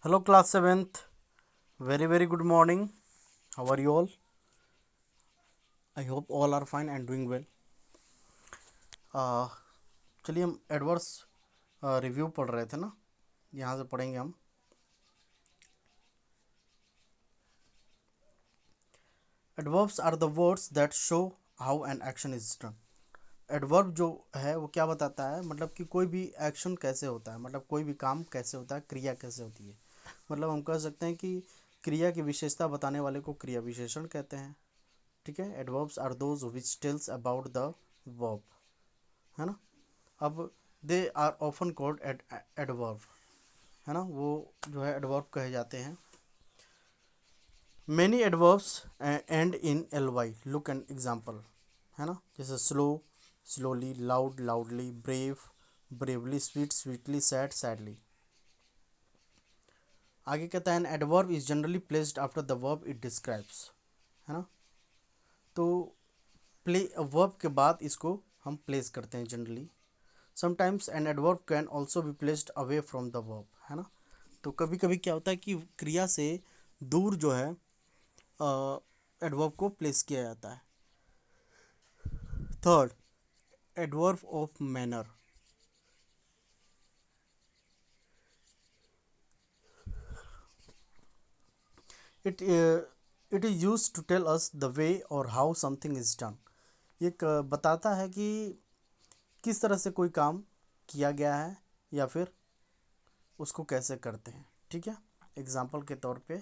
Hello, class 7th. Very good morning. How are you all? I hope all are fine and doing well. चलिए हम adverse review पढ़ रहे थे ना, यहाँ से पढ़ेंगे हम. Adverbs are the words that show how an action is done. Adverb जो है वो क्या बताता है, मतलब कि कोई भी एक्शन कैसे होता है, मतलब कोई भी काम कैसे होता है, क्रिया कैसे होती है. मतलब हम कह सकते हैं कि क्रिया की विशेषता बताने वाले को क्रिया विशेषण कहते हैं. ठीक है. Adverbs are those which tells about the verb, है ना. अब they are often called adverb, है ना, वो जो है एडवर्ब कहे जाते हैं. Many adverbs end in L Y. Look an example, है ना, जैसे slow, slowly, loud, loudly, brave, bravely, sweet, sweetly, sad, sadly. आगे कहता है an adverb is generally placed after the verb it describes, है ना. तो प्ले वर्ब के बाद इसको हम प्लेस करते हैं generally. Sometimes an adverb can also be placed away from the verb, है ना. तो कभी कभी क्या होता है कि क्रिया से दूर जो है एडवर्ब को प्लेस किया जाता है. Third, adverb of manner. It it is use to tell us the way और हाउ समथिंग इज डन. ये बताता है कि किस तरह से कोई काम किया गया है या फिर उसको कैसे करते हैं. ठीक है. एग्जाम्पल के तौर पे,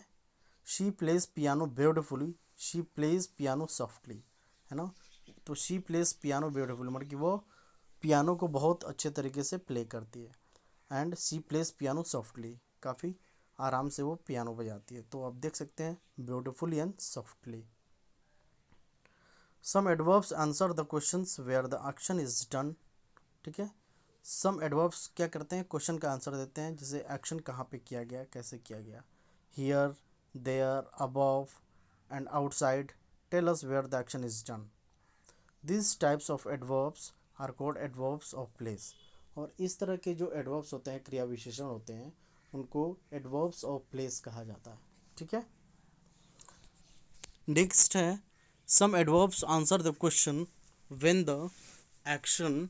she plays piano beautifully, she plays piano softly, है ना. तो शी प्लेज पियानो ब्यूटिफुली मतलब कि वो पियानो को बहुत अच्छे तरीके से प्ले करती है. And she plays piano softly, काफ़ी आराम से वो पियानो बजाती है. तो आप देख सकते हैं beautifully and softly. Some adverbs answer the questions where the action is done. ठीक है. सम एडवर्ब्स क्या करते हैं, क्वेश्चन का आंसर देते हैं, जैसे एक्शन कहाँ पे किया गया, कैसे किया गया. Here, there, above and outside tell us where the action is done. This types of adverbs are called adverbs of place. और इस तरह के जो एडवर्ब्स होते हैं, क्रिया विशेषण होते हैं, उनको एडवर्ब्स ऑफ प्लेस कहा जाता है. ठीक है. नेक्स्ट है, some adverbs answer the question when the action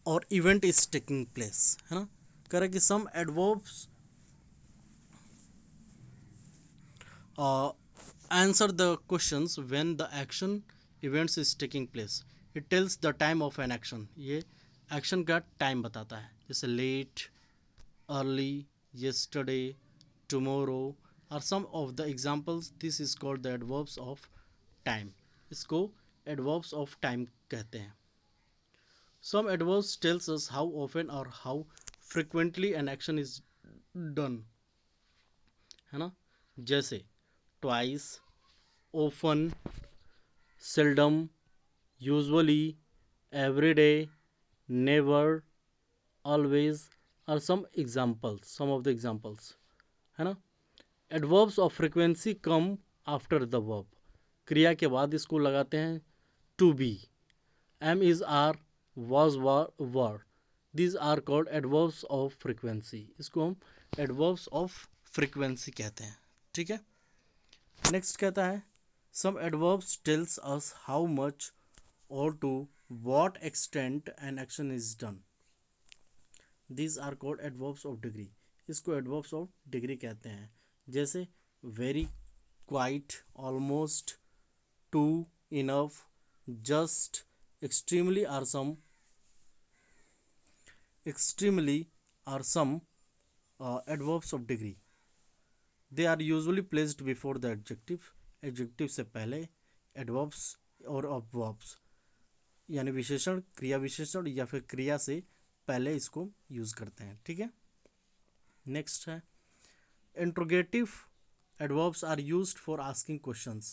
or event is taking place, है ना. कह रहा है कि some adverbs answer the questions when the action events is taking place. It tells the time of an action. ये action का time बताता है, जैसे late, early, yesterday, tomorrow are some of the examples. This is called the adverbs of time. इसको adverbs of time कहते हैं. Some adverbs tells us how often or how frequently an action is done, है ना. जैसे twice, often, seldom, usually, every day, never, always are some of the examples, है ना. Adverbs of frequency come after the verb. क्रिया के बाद इसको लगाते हैं to be. Am is are, was were. These are called adverbs of frequency. इसको हम एडवर्ब्स ऑफ फ्रिक्वेंसी कहते हैं. ठीक है. नेक्स्ट कहता है, some adverbs tells us how much और to what extent an action is done. These are called adverbs of degree. इसको एडवर्ब्स ऑफ डिग्री कहते हैं. जैसे very, quite, almost, too, enough, just, extremely are some adverbs of degree. They are usually placed before the adjective. Adjective से पहले adverbs और adverbs यानी विशेषण, क्रिया विशेषण या फिर क्रिया से पहले इसको यूज करते हैं. ठीक है. नेक्स्ट है, interrogative adverbs are used for asking questions.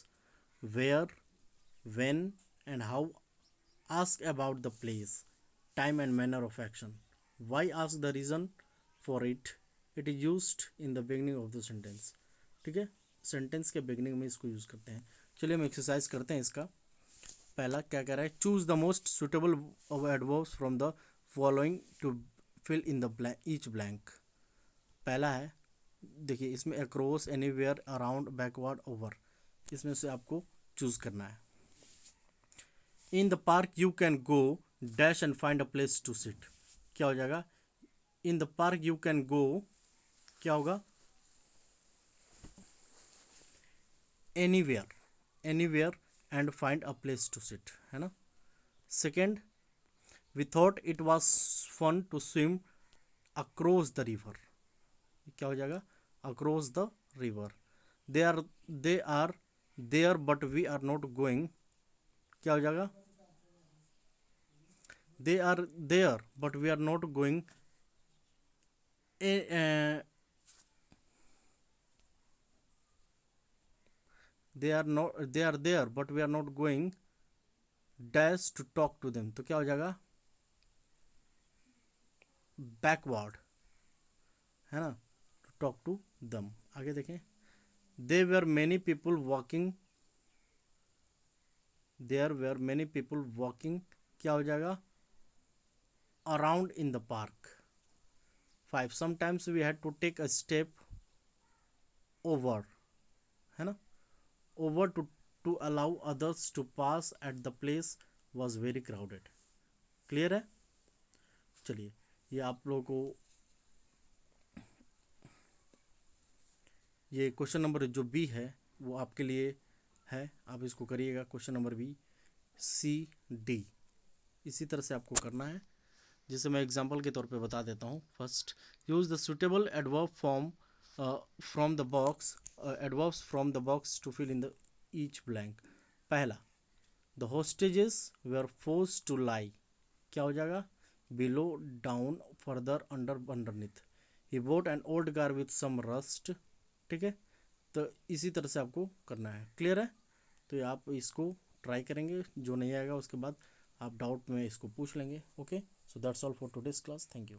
Where, when and how. Ask about the place, time and manner of action. Why, ask the reason for it. It is used in the beginning of the sentence. ठीक है. Sentence के beginning में इसको use करते हैं. चलिए हम exercise करते हैं इसका. पहला क्या कह रहा है, choose the most suitable adverbs from the following to fill in the blank each blank. पहला है, देखिए इसमें across, anywhere, around, backward, over, इसमें से आपको चूज करना है। In the park you can go dash and find a place to sit. क्या हो जाएगा? In the park you can go, क्या होगा? Anywhere, anywhere and find a place to sit, है ना। Second, we thought it was fun to swim across the river. क्या हो जाएगा? Across the river. They are there but we are not going. क्या हो जाएगा? They are there but we are not going. They are there but we are not going dash to talk to them. तो क्या हो जाएगा? Backward, है ना, to talk to them. आगे देखें, they were many people walking, there were many people walking, क्या हो जाएगा? Around in the park. 5, sometimes we had to take a step over, है ना, over to allow others to pass at the place was very crowded. Clear है? चलिए, ये आप लोगों को ये क्वेश्चन नंबर जो बी है वो आपके लिए है, आप इसको करिएगा। क्वेश्चन नंबर बी, सी, डी, इसी तरह से आपको करना है, जिसे मैं एग्जांपल के तौर पे बता देता हूँ। First, use the suitable adverb form from the box, adverbs from the box to fill in the each blank. पहला, the hostages were forced to lie, क्या हो जाएगा? Below, down, further, under, underneath. He bought an old car with some rust. ठीक है, तो इसी तरह से आपको करना है। क्लियर है? तो ये आप इसको ट्राई करेंगे, जो नहीं आएगा उसके बाद आप डाउट में इसको पूछ लेंगे। Okay, so that's all for today's class. Thank you.